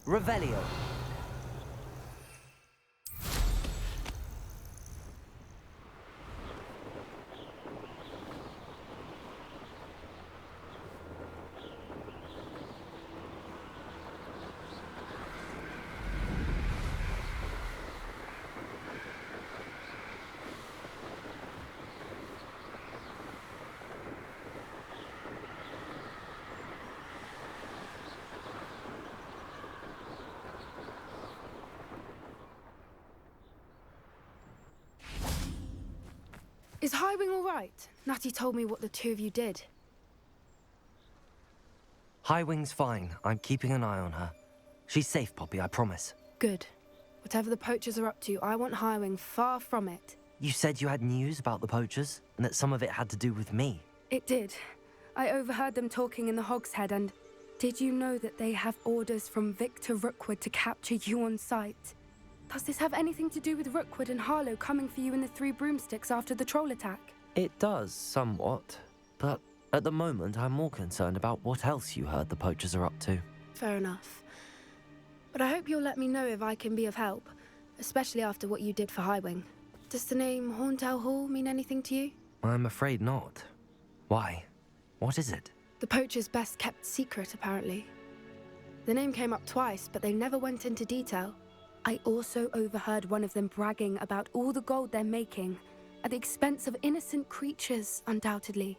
Revelio. Is Highwing all right? Natty told me what the two of you did. Highwing's fine. I'm keeping an eye on her. She's safe, Poppy, I promise. Good. Whatever the poachers are up to, I want Highwing far from it. You said you had news about the poachers, and that some of it had to do with me. It did. I overheard them talking in the Hogshead, and did you know that they have orders from Victor Rookwood to capture you on sight? Does this have anything to do with Rookwood and Harlow coming for you in the Three Broomsticks after the troll attack? It does, somewhat. But at the moment, I'm more concerned about what else you heard the poachers are up to. Fair enough. But I hope you'll let me know if I can be of help, especially after what you did for Highwing. Does the name Horntail Hall mean anything to you? I'm afraid not. Why? What is it? The poachers' best kept secret, apparently. The name came up twice, but they never went into detail. I also overheard one of them bragging about all the gold they're making, at the expense of innocent creatures, undoubtedly.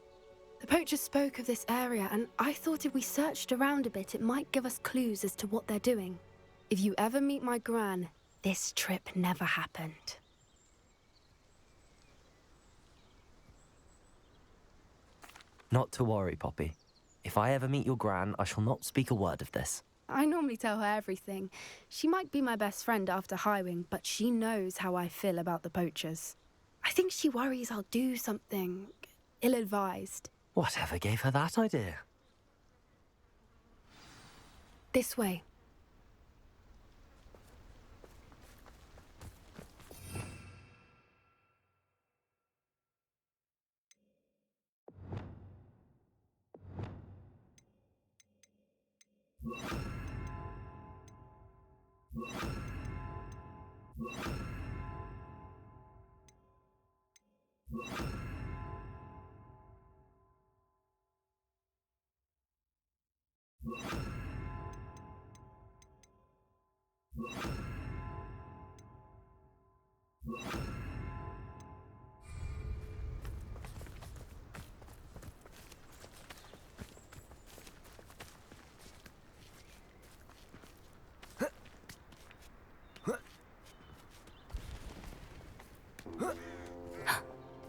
The poachers spoke of this area, and I thought if we searched around a bit, it might give us clues as to what they're doing. If you ever meet my gran, this trip never happened. Not to worry, Poppy. If I ever meet your gran, I shall not speak a word of this. I normally tell her everything. She might be my best friend after Highwing, but she knows how I feel about the poachers. I think she worries I'll do something ill-advised. Whatever gave her that idea? This way.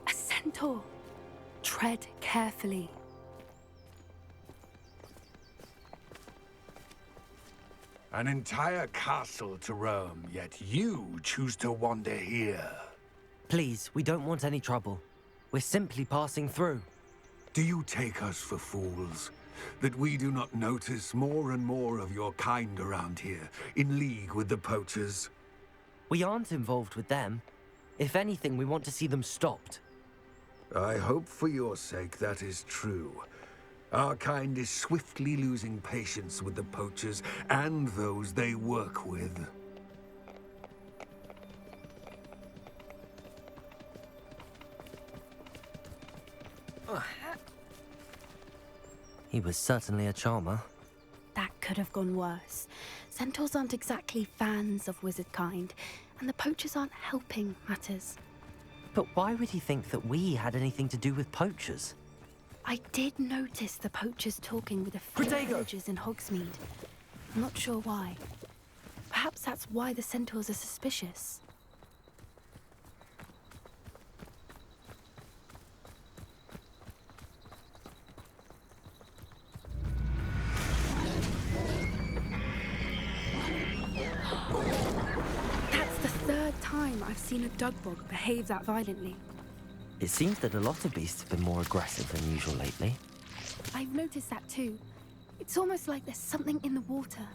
A centaur. Tread carefully. An entire castle to roam, yet you choose to wander here. Please, we don't want any trouble. We're simply passing through. Do you take us for fools? That we do not notice more and more of your kind around here, in league with the poachers? We aren't involved with them. If anything, we want to see them stopped. I hope for your sake that is true. Our kind is swiftly losing patience with the poachers and those they work with. He was certainly a charmer. That could have gone worse. Centaurs aren't exactly fans of wizard kind, and the poachers aren't helping matters. But why would he think that we had anything to do with poachers? I did notice the poachers talking with a few villagers in Hogsmeade. I'm not sure why. Perhaps that's why the centaurs are suspicious. That's the third time I've seen a dugbog behave that violently. It seems that a lot of beasts have been more aggressive than usual lately. I've noticed that too. It's almost like there's something in the water.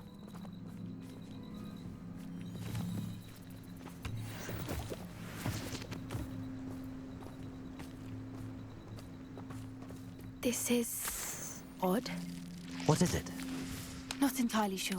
This is odd. What is it? Not entirely sure,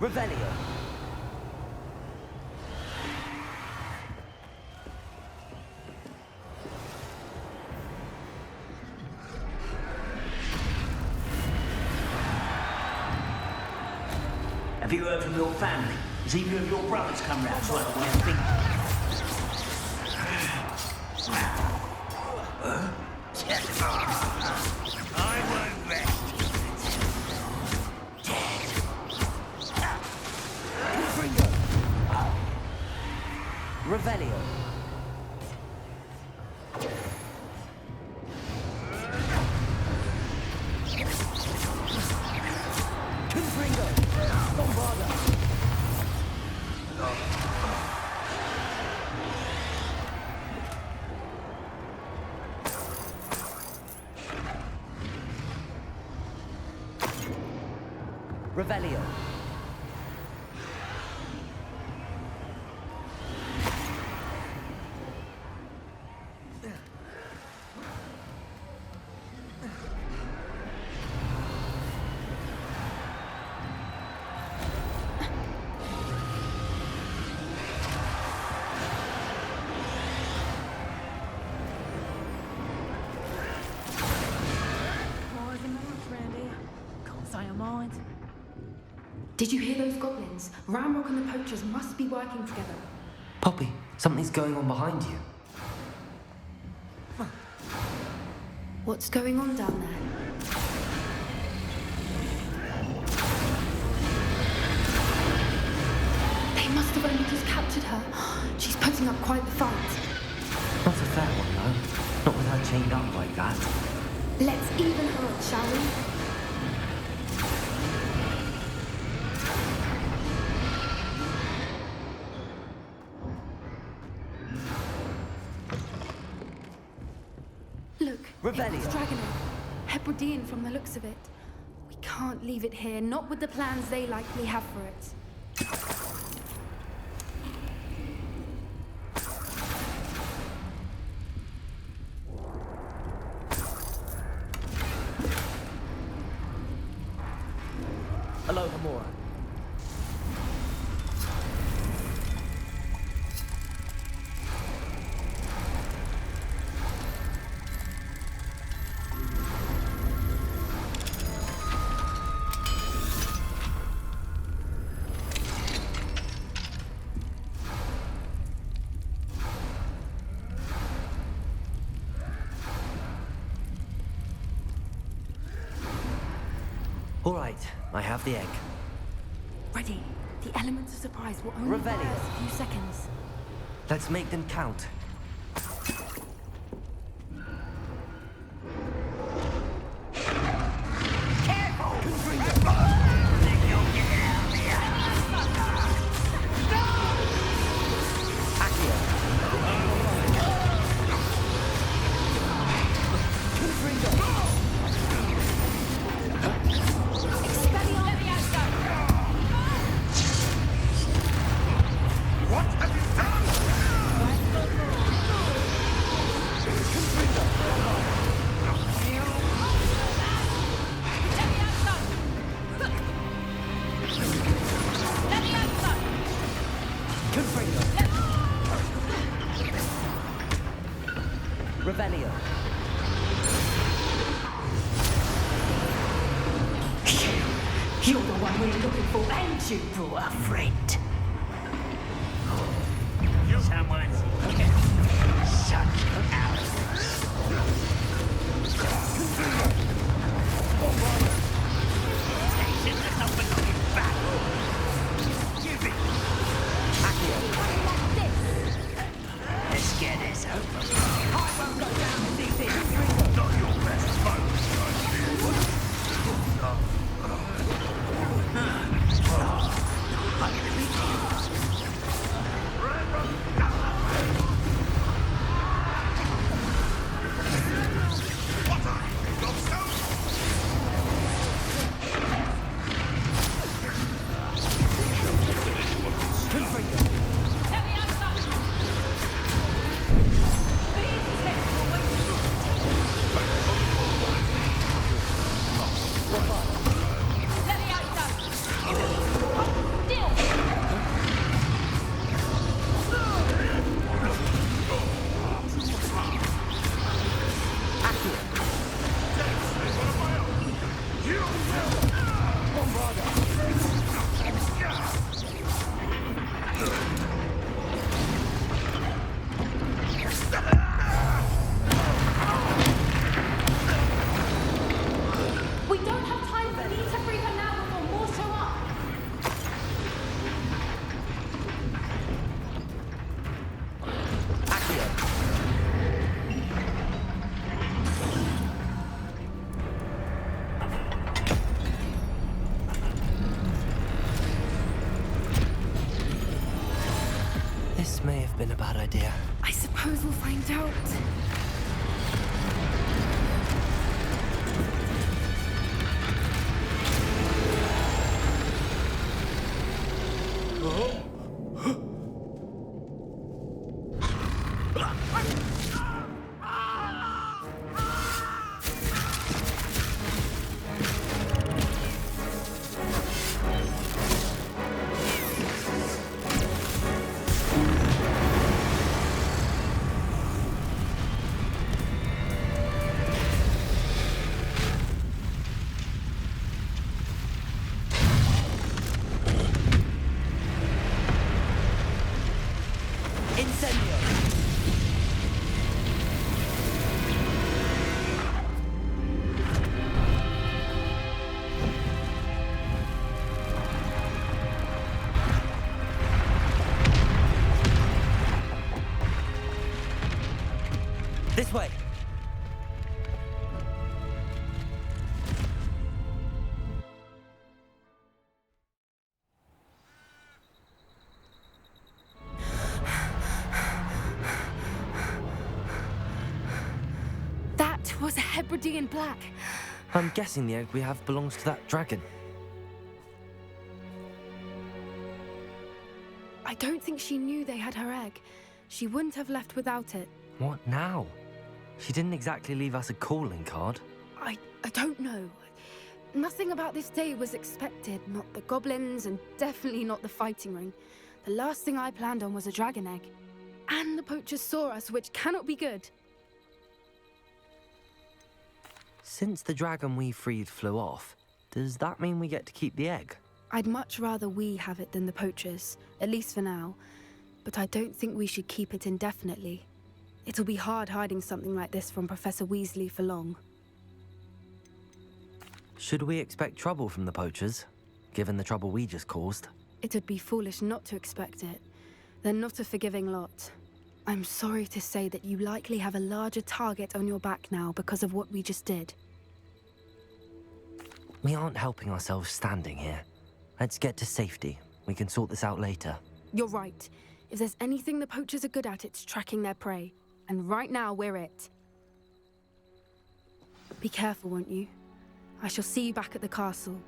Revelio. Have you heard from your family? Has either of your brothers come round to have a way of thinking? I won't rest. Revelio. Revelio. Did you hear those goblins? Ramrock and the poachers must be working together. Poppy, something's going on behind you. What's going on down there? They must have only just captured her. She's putting up quite the fight. Not a fair one, though. Not with her chained up like that. Let's even her up, shall we? Look, Revelio. it's Dragonite. Hebridean from the looks of it. We can't leave it here, not with the plans they likely have for it. Hello, Hamura. All right, I have the egg. Ready. The elements of surprise will only Revelio. last a few seconds. Let's make them count. Revelio. You're the one we're looking for, and you brought a friend. Someone's shut out. Station is not looking back. Give it. Let's get this over. I won't go down as easy. Not your best smoke. This may have been a bad idea. I suppose we'll find out. This way! That was a Hebridean black. I'm guessing the egg we have belongs to that dragon. I don't think she knew they had her egg. She wouldn't have left without it. What now? She didn't exactly leave us a calling card. I don't know. Nothing about this day was expected. Not the goblins, and definitely not the fighting ring. The last thing I planned on was a dragon egg. And the poachers saw us, which cannot be good. Since the dragon we freed flew off, does that mean we get to keep the egg? I'd much rather we have it than the poachers, at least for now. But I don't think we should keep it indefinitely. It'll be hard hiding something like this from Professor Weasley for long. Should we expect trouble from the poachers, given the trouble we just caused? It would be foolish not to expect it. They're not a forgiving lot. I'm sorry to say that you likely have a larger target on your back now because of what we just did. We aren't helping ourselves standing here. Let's get to safety. We can sort this out later. You're right. If there's anything the poachers are good at, it's tracking their prey. And right now, we're it. Be careful, won't you? I shall see you back at the castle.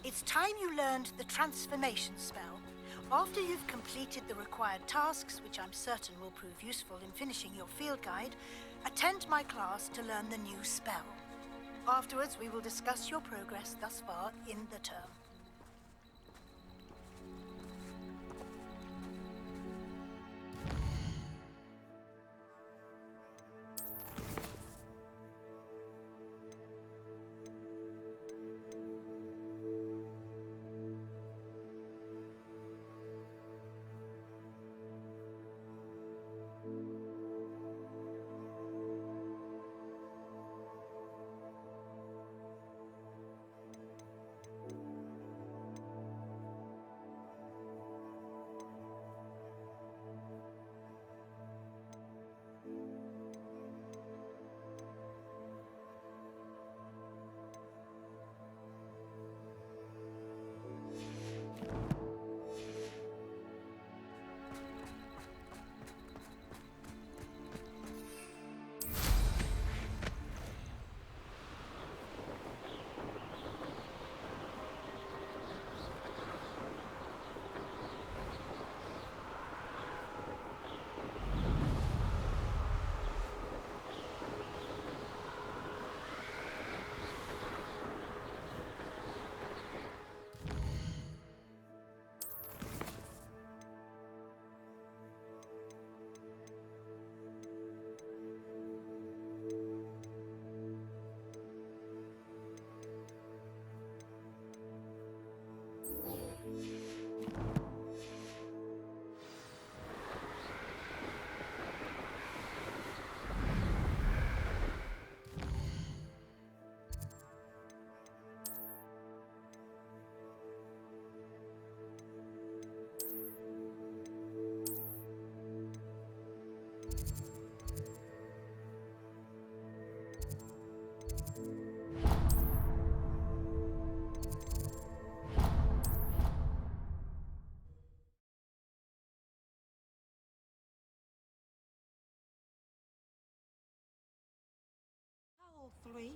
It's time you learned the transformation spell. After you've completed the required tasks, which I'm certain will prove useful in finishing your field guide, attend my class to learn the new spell. Afterwards, we will discuss your progress thus far in the term. 3.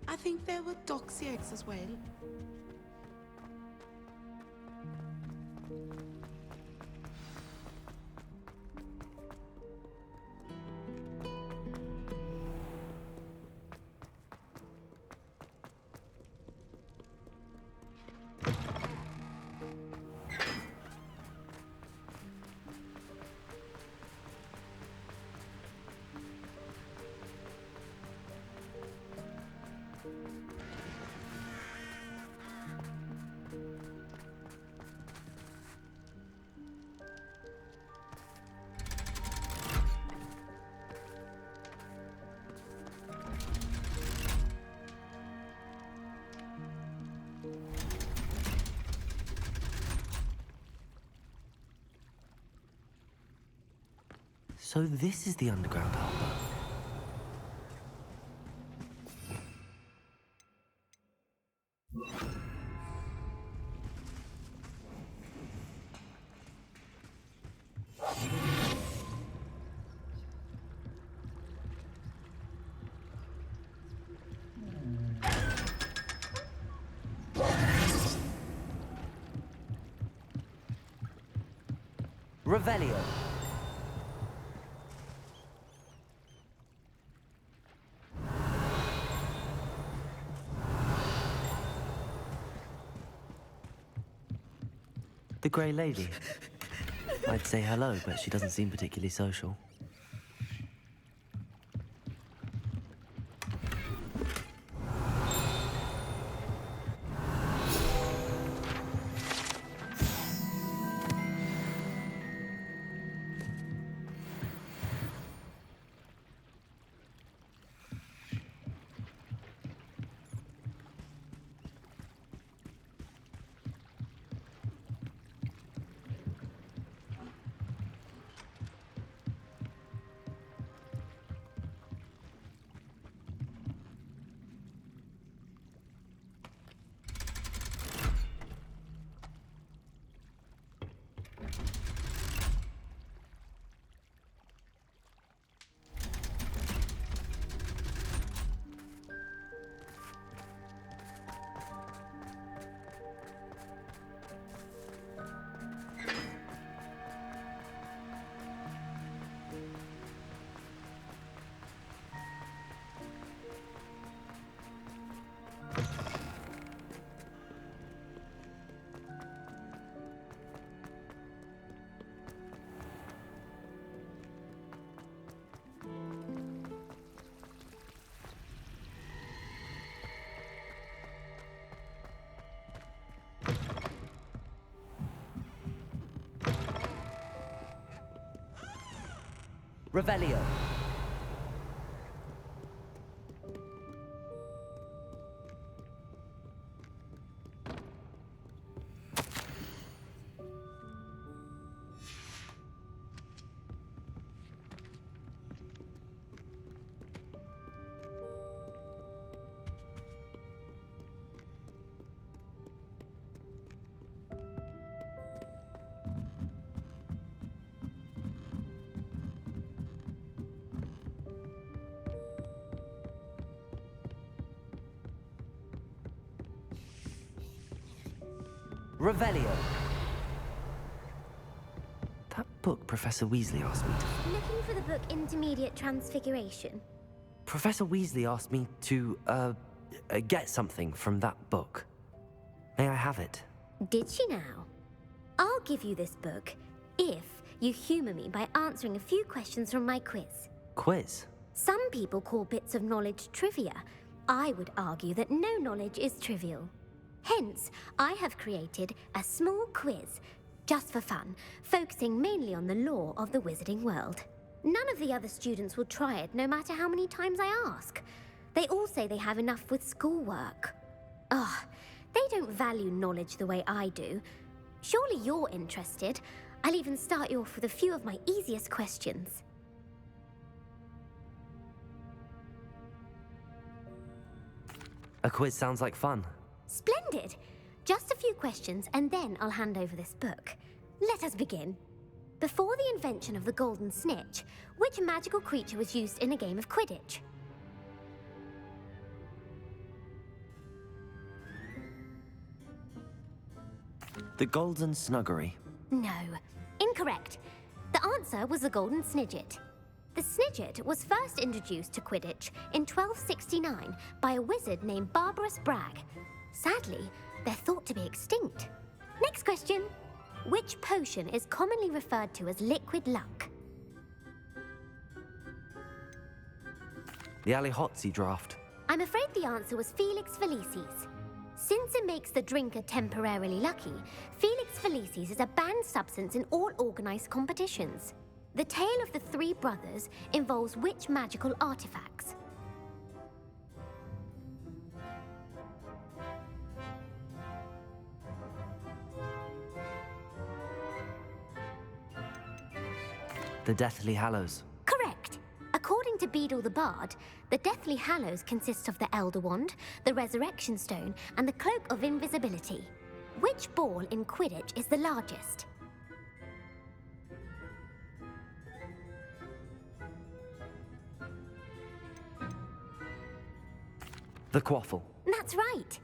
I think there were doxy eggs as well. So this is the underground harbor. Revelio. The Grey Lady. I'd say hello, but she doesn't seem particularly social. Revelio. Revelio. That book Professor Weasley asked me to... Looking for the book Intermediate Transfiguration? Professor Weasley asked me to, get something from that book. May I have it? Did she now? I'll give you this book if you humour me by answering a few questions from my quiz. Quiz? Some people call bits of knowledge trivia. I would argue that no knowledge is trivial. Hence, I have created a small quiz, just for fun, focusing mainly on the lore of the wizarding world. None of the other students will try it, no matter how many times I ask. They all say they have enough with schoolwork. Ugh, they don't value knowledge the way I do. Surely you're interested. I'll even start you off with a few of my easiest questions. A quiz sounds like fun. Splendid! Just a few questions and then I'll hand over this book. Let us begin. Before the invention of the golden snitch, which magical creature was used in a game of Quidditch? The Golden Snuggery. No, incorrect. The answer was the golden snidget. The snidget was first introduced to Quidditch in 1269 by a wizard named Barbarous Bragg. Sadly, they're thought to be extinct. Next question. Which potion is commonly referred to as liquid luck? The Allihotzi draft. I'm afraid the answer was Felix Felicis. Since it makes the drinker temporarily lucky, Felix Felicis is a banned substance in all organized competitions. The tale of the three brothers involves which magical artifacts? The Deathly Hallows. Correct. According to Beadle the Bard, the Deathly Hallows consists of the Elder Wand, the Resurrection Stone, and the Cloak of Invisibility. Which ball in Quidditch is the largest? The Quaffle. That's right.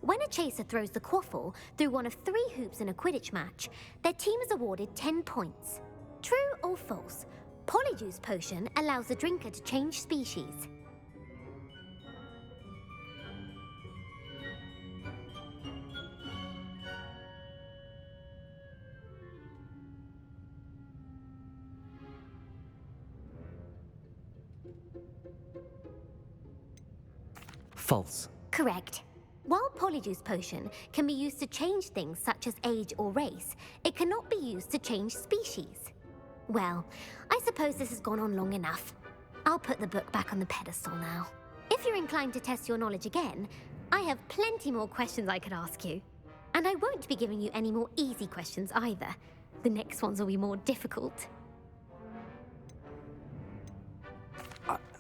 When a chaser throws the quaffle through one of 3 hoops in a Quidditch match, their team is awarded 10 points. True or false? Polyjuice potion allows the drinker to change species. False. Correct. While Polyjuice potion can be used to change things such as age or race, it cannot be used to change species. Well, I suppose this has gone on long enough. I'll put the book back on the pedestal now. If you're inclined to test your knowledge again, I have plenty more questions I could ask you. And I won't be giving you any more easy questions either. The next ones will be more difficult.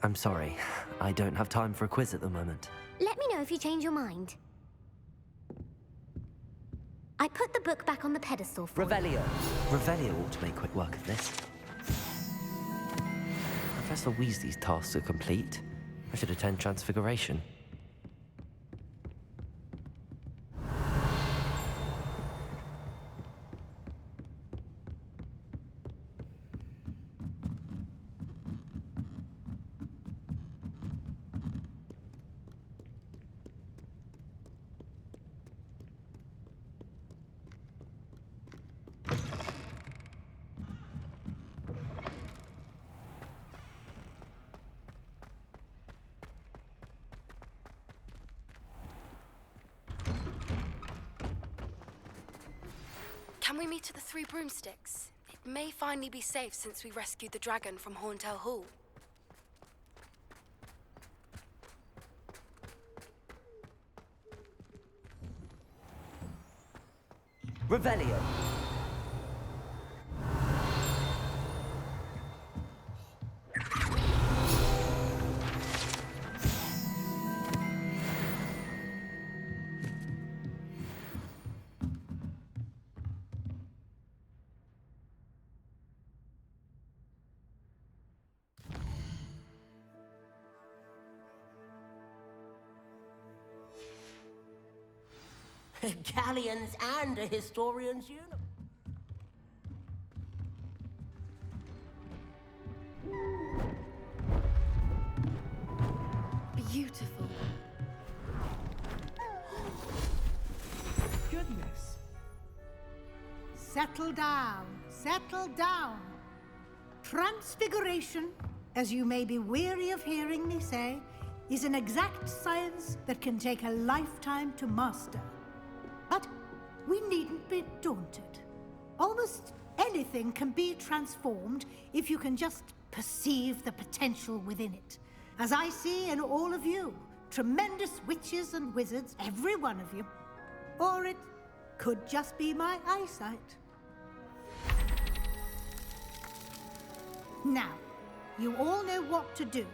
I'm sorry. I don't have time for a quiz at the moment. Let me know if you change your mind. I put the book back on the pedestal for Revelio. Revelio ought to make quick work of this. Professor Weasley's tasks are complete. I should attend Transfiguration. Can we meet at the Three Broomsticks? It may finally be safe since we rescued the dragon from Horntail Hall. Revelio. Galleons and a historian's uniform. Beautiful. Goodness. Settle down, settle down. Transfiguration, as you may be weary of hearing me say, is an exact science that can take a lifetime to master. But we needn't be daunted. Almost anything can be transformed if you can just perceive the potential within it. As I see in all of you, tremendous witches and wizards, every one of you. Or it could just be my eyesight. Now, you all know what to do.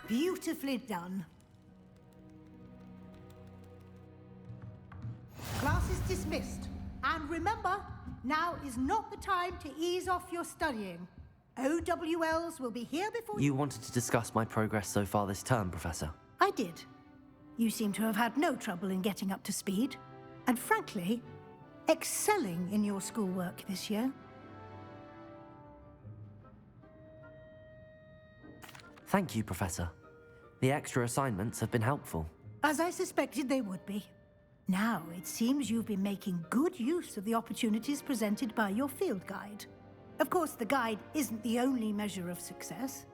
Beautifully done. Class is dismissed. And remember, now is not the time to ease off your studying. OWLs will be here before You wanted to discuss my progress so far this term, Professor. I did. You seem to have had no trouble in getting up to speed. And frankly, excelling in your schoolwork this year. Thank you, Professor. The extra assignments have been helpful. As I suspected they would be. Now, it seems you've been making good use of the opportunities presented by your field guide. Of course, the guide isn't the only measure of success.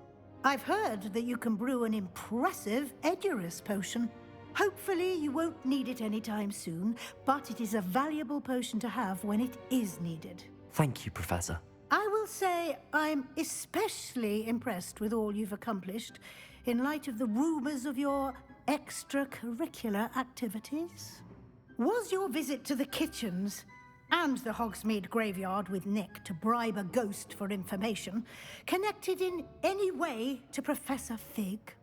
I've heard that you can brew an impressive Edurus potion. Hopefully, you won't need it anytime soon, but it is a valuable potion to have when it is needed. Thank you, Professor. I will say I'm especially impressed with all you've accomplished in light of the rumors of your extracurricular activities. Was your visit to the kitchens and the Hogsmeade graveyard with Nick to bribe a ghost for information connected in any way to Professor Fig?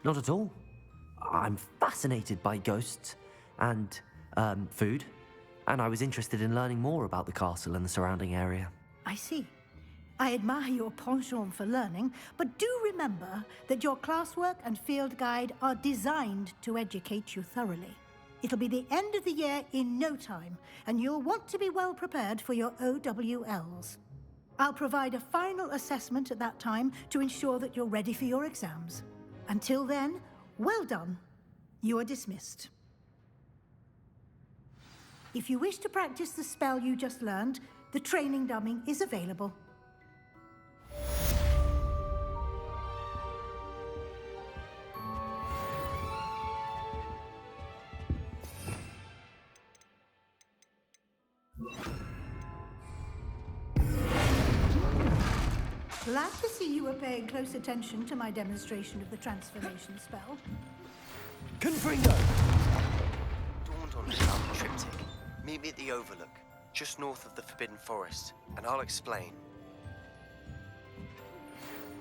Not at all. I'm fascinated by ghosts and food, and I was interested in learning more about the castle and the surrounding area. I see. I admire your penchant for learning, but do remember that your classwork and field guide are designed to educate you thoroughly. It'll be the end of the year in no time, and you'll want to be well prepared for your OWLs. I'll provide a final assessment at that time to ensure that you're ready for your exams. Until then, well done. You are dismissed. If you wish to practice the spell you just learned, the training dummy is available. Glad to see you were paying close attention to my demonstration of the transformation spell. Confringo! Dawned on me about the triptych. Meet me at the Overlook, just north of the Forbidden Forest, and I'll explain.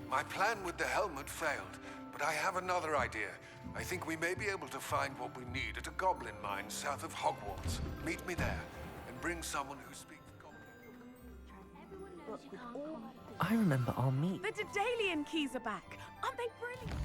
My plan with the helmet failed, but I have another idea. I think we may be able to find what we need at a goblin mine south of Hogwarts. Meet me there, and bring someone who speaks goblin. I remember our meet. The Daedalian keys are back. Aren't they brilliant?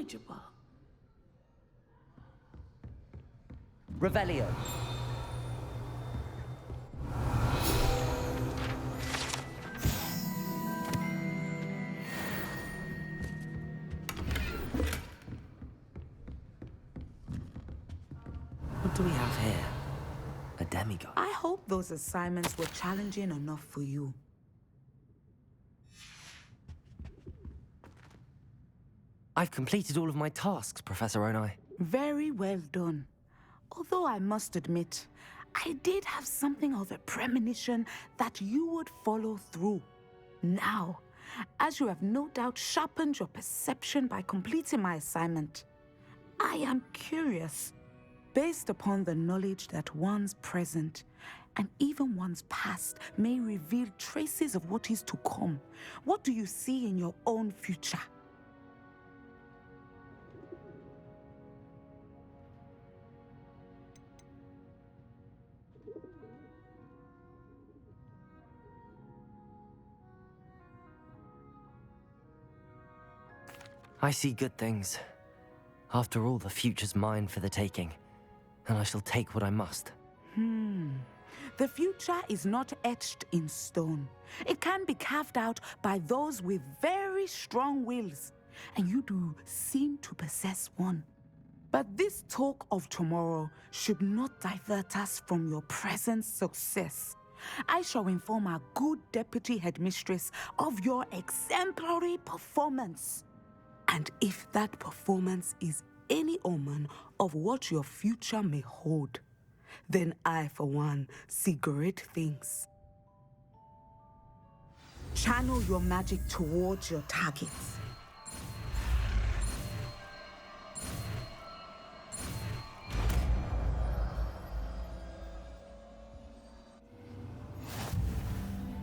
knowledgeable. Revelio. What do we have here? A demigod. I hope those assignments were challenging enough for you. I've completed all of my tasks, Professor Onai. Very well done. Although I must admit, I did have something of a premonition that you would follow through. Now, as you have no doubt sharpened your perception by completing my assignment, I am curious, based upon the knowledge that one's present and even one's past may reveal traces of what is to come. What do you see in your own future? I see good things. After all, the future's mine for the taking, and I shall take what I must. The future is not etched in stone. It can be carved out by those with very strong wills, and you do seem to possess one. But this talk of tomorrow should not divert us from your present success. I shall inform our good deputy headmistress of your exemplary performance. And if that performance is any omen of what your future may hold, then I, for one, see great things. Channel your magic towards your targets.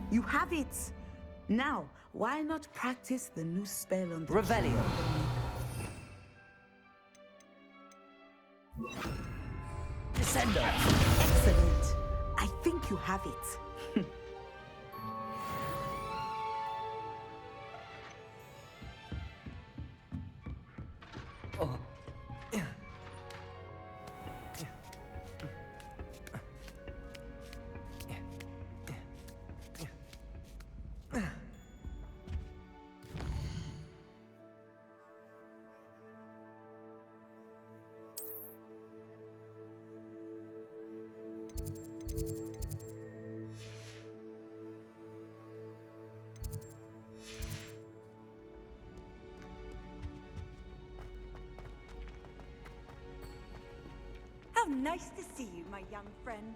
You have it! Now, why not practice the new spell on the Revelio. Descendo. Excellent. I think you have it. How nice to see you, my young friend.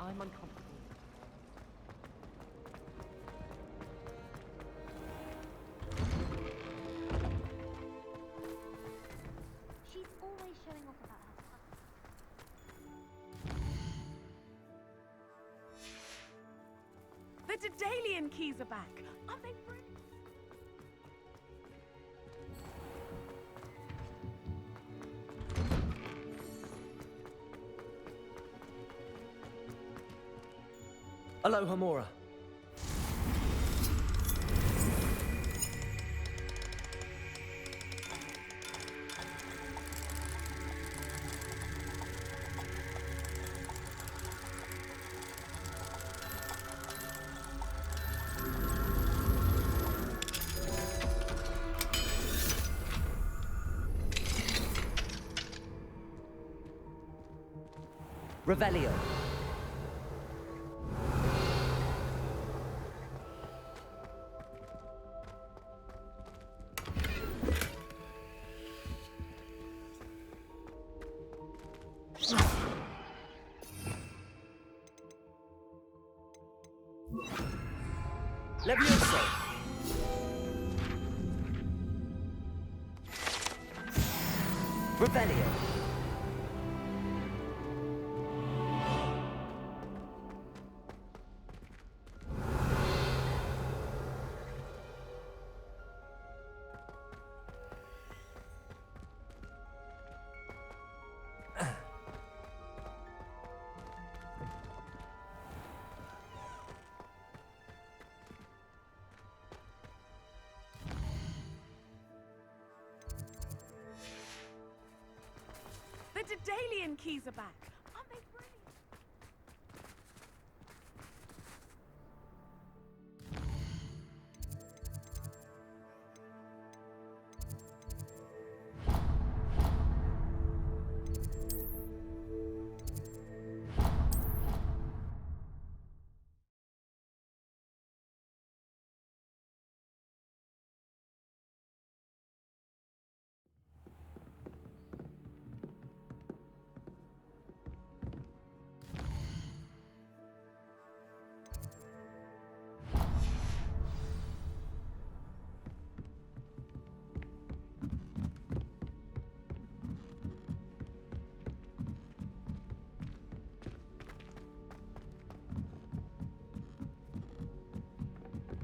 I'm uncomfortable. She's always showing off about her. The Daedalian keys are back. Aren't they brilliant? Aloha Mora. Revelio. Levioso. Revelio. The Daedalian keys are back. Aren't they brilliant?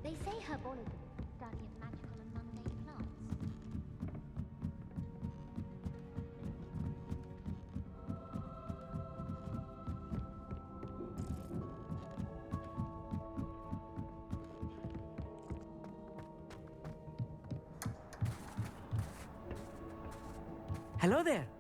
They say herbology is the study of magical and mundane plants. Hello there.